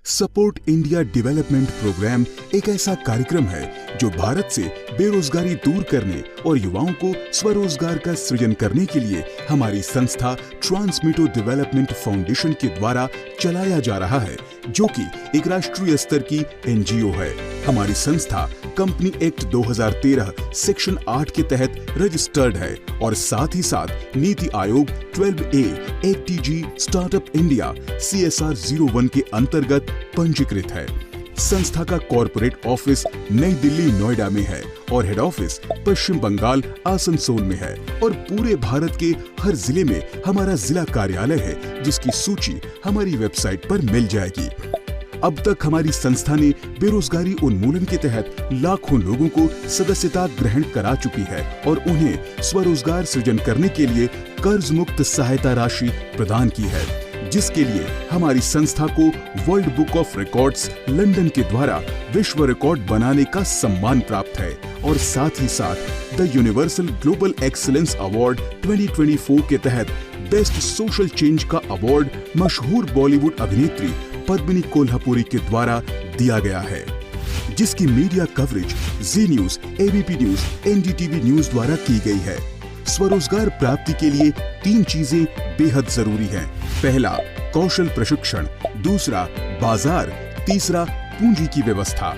Support India development programme एक ऐसा कार्यक्रम है जो भारत से बेरोजगारी दूर करने और युवाओं को स्वरोजगार का सृजन करने के लिए हमारी संस्था ट्रांसमिटो डेवलपमेंट फाउंडेशन के द्वारा चलाया जा रहा है, जो कि एक राष्ट्रीय स्तर की एनजीओ है। हमारी संस्था कंपनी एक्ट 2013 सेक्शन 8 के तहत रजिस्टर्ड है और साथ ही साथ NITI Aayog 12A ATG startup India CSR 01 के अंतर्गत पंजीकृत है। संस्था का कॉर्पोरेट ऑफिस नई दिल्ली नोएडा में है और हेड ऑफिस पश्चिम बंगाल आसनसोल में है और पूरे भारत के हर जिले में हमारा जिला कार्यालय है, जिसकी सूची हमारी वेबसाइट पर मिल जाएगी। अब तक हमारी संस्था ने बेरोजगारी उन्मूलन के तहत लाखों लोगों को सदस्यता ग्रहण करा चुकी है और उन्हें स्वरोजगार सृजन करने के लिए कर्ज मुक्त सहायता राशि प्रदान की है, जिसके लिए हमारी संस्था को world book of records London के द्वारा विश्व रिकॉर्ड बनाने का सम्मान प्राप्त है और साथ ही साथ the universal global excellence award 2024 के तहत बेस्ट सोशल चेंज का अवार्ड मशहूर बॉलीवुड अभिनेत्री पद्मिनी कोल्हापुरी के द्वारा दिया गया है, जिसकी media coverage Zee News, ABP News, NDTV News द्वारा की गई है। स्वरोजगार प्राप्ति के लिए 3 चीजें बेहद जरूरी हैं। पहला, कौशल प्रशिक्षण, दूसरा बाजार, तीसरा पूंजी की व्यवस्था।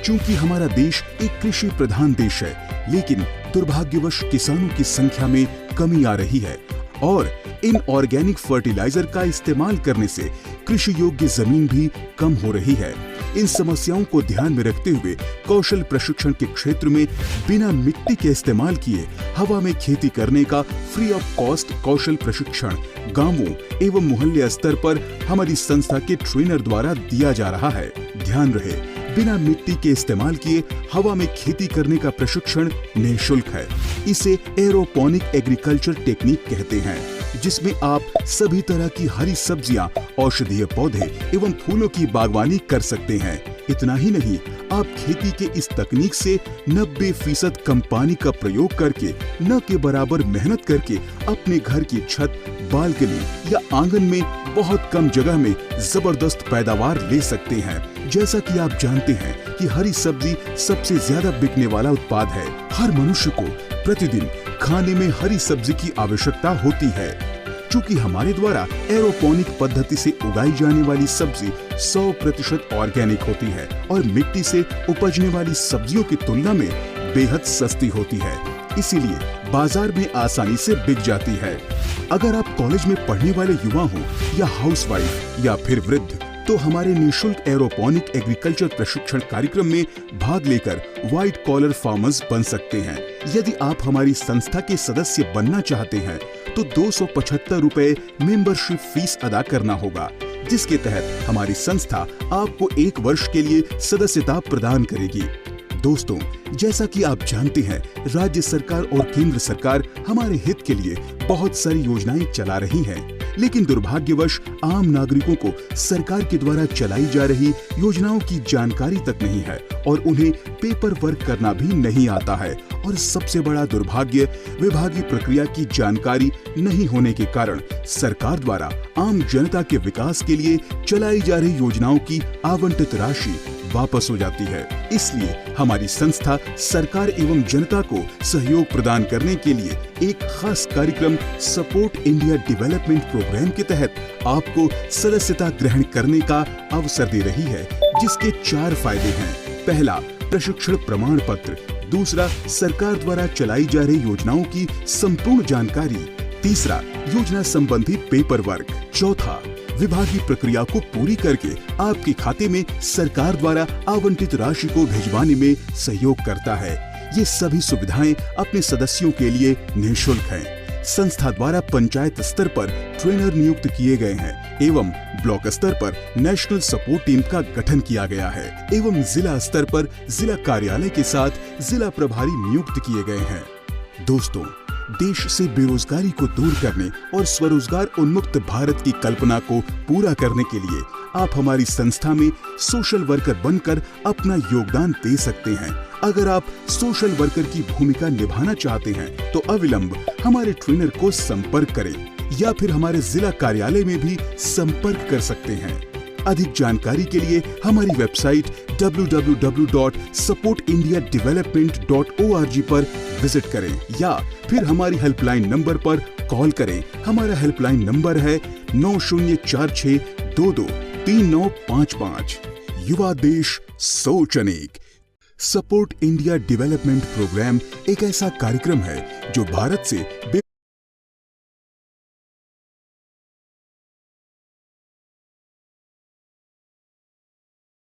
चूंकि हमारा देश एक कृषि प्रधान देश है, लेकिन दुर्भाग्यवश किसानों की संख्या में कमी आ रही है और इन ऑर्गेनिक फर्टिलाइजर का इस्तेमाल करने से कृषि योग्य जमीन भी कम हो रही है। इन समस्याओं को ध्यान में रखते हुए कौशल प्रशिक्षण के क्षेत्र में बिना मिट्टी के इस्तेमाल किए हवा में खेती करने का फ्री ऑफ कॉस्ट कौशल प्रशिक्षण गांवों एवं मोहल्ले स्तर पर हमारी संस्था के ट्रेनर द्वारा दिया जा रहा है। ध्यान रहे, बिना मिट्टी के इस्तेमाल किए हवा में खेती करने का प्रशिक्षण निःशुल्क है। इसे एरोपोनिक एग्रीकल्चर टेक्निक कहते हैं, जिसमें आप सभी तरह की हरी सब्जियां, औषधीय पौधे एवं फूलों की बागवानी कर सकते हैं। इतना ही नहीं, आप खेती के इस तकनीक से 90% कम पानी का प्रयोग करके न के बराबर मेहनत करके अपने घर की छत, बालकनी या आंगन में बहुत कम जगह में जबरदस्त पैदावार ले सकते हैं। जैसा कि आप जानते हैं कि हरी सब्जी सबसे ज्यादा बिकने वाला उत्पाद है। हर मनुष्य को प्रतिदिन खाने में हरी सब्जी की आवश्यकता होती है। चूंकि हमारे द्वारा एरोपोनिक पद्धति से उगाई जाने वाली सब्जी 100% ऑर्गेनिक होती है और मिट्टी से उपजने वाली सब्जियों की तुलना में बेहद सस्ती होती है, इसीलिए बाजार में आसानी से बिक जाती है। अगर आप कॉलेज में पढ़ने वाले युवा हो या हाउसवाइफ या फिर वृद्ध, तो हमारे निःशुल्क एरोपोनिक एग्रीकल्चर प्रशिक्षण कार्यक्रम में भाग लेकर व्हाइट कॉलर फार्मर्स बन सकते हैं। यदि आप हमारी संस्था के सदस्य बनना चाहते हैं तो 275 रुपए मेंबरशिप फीस अदा करना होगा, जिसके तहत हमारी संस्था आपको 1 वर्ष के लिए सदस्यता प्रदान करेगी। दोस्तों, जैसा कि आप जानते हैं, राज्य सरकार और केंद्र सरकार हमारे हित के लिए बहुत सारी योजनाएं चला रही हैं, लेकिन दुर्भाग्यवश आम नागरिकों को सरकार के द्वारा चलाई जा रही योजनाओं की जानकारी तक नहीं है और उन्हें पेपर वर्क करना भी नहीं आता है। और सबसे बड़ा दुर्भाग्य, विभागीय प्रक्रिया की जानकारी नहीं होने के कारण सरकार द्वारा आम जनता के विकास के लिए चलाई जा रही योजनाओं की आवंटित राशि वापस हो जाती है। इसलिए हमारी संस्था सरकार एवं जनता को सहयोग प्रदान करने के लिए एक खास कार्यक्रम सपोर्ट इंडिया डेवलपमेंट प्रोग्राम के तहत आपको सदस्यता ग्रहण करने का अवसर दे रही है, जिसके 4 फायदे हैं। पहला, प्रशिक्षण प्रमाण पत्र। दूसरा, सरकार द्वारा चलाई जा रही योजनाओं की संपूर्ण जानकारी। तीसरा, योजना संबंधी पेपर वर्क। चौथा, विभागीय प्रक्रिया को पूरी करके आपके खाते में सरकार द्वारा आवंटित राशि को भिजवाने में सहयोग करता है। ये सभी सुविधाएं अपने सदस्यों के लिए निःशुल्क हैं। संस्था द्वारा पंचायत स्तर पर ट्रेनर नियुक्त किए गए हैं एवं ब्लॉक स्तर पर नेशनल सपोर्ट टीम का गठन किया गया है एवं जिला स्तर पर जिला कार्यालय के साथ जिला प्रभारी नियुक्त किए गए हैं। दोस्तों, देश से बेरोजगारी को दूर करने और स्वरोजगार उन्मुक्त भारत की कल्पना को पूरा करने के लिए आप हमारी संस्था में सोशल वर्कर बनकर अपना योगदान दे सकते हैं। अगर आप सोशल वर्कर की भूमिका निभाना चाहते हैं तो अविलंब हमारे ट्रेनर को संपर्क करें या फिर हमारे जिला कार्यालय में भी संपर्क कर सकते हैं। अधिक जानकारी के लिए हमारी वेबसाइट www.supportindiadevelopment.org पर विजिट करें या फिर हमारी हेल्पलाइन नंबर पर कॉल करें। हमारा हेल्पलाइन नंबर है 9046223955। युवा देश सोच अनेक। सपोर्ट इंडिया डेवलपमेंट प्रोग्राम एक ऐसा कार्यक्रम है जो भारत से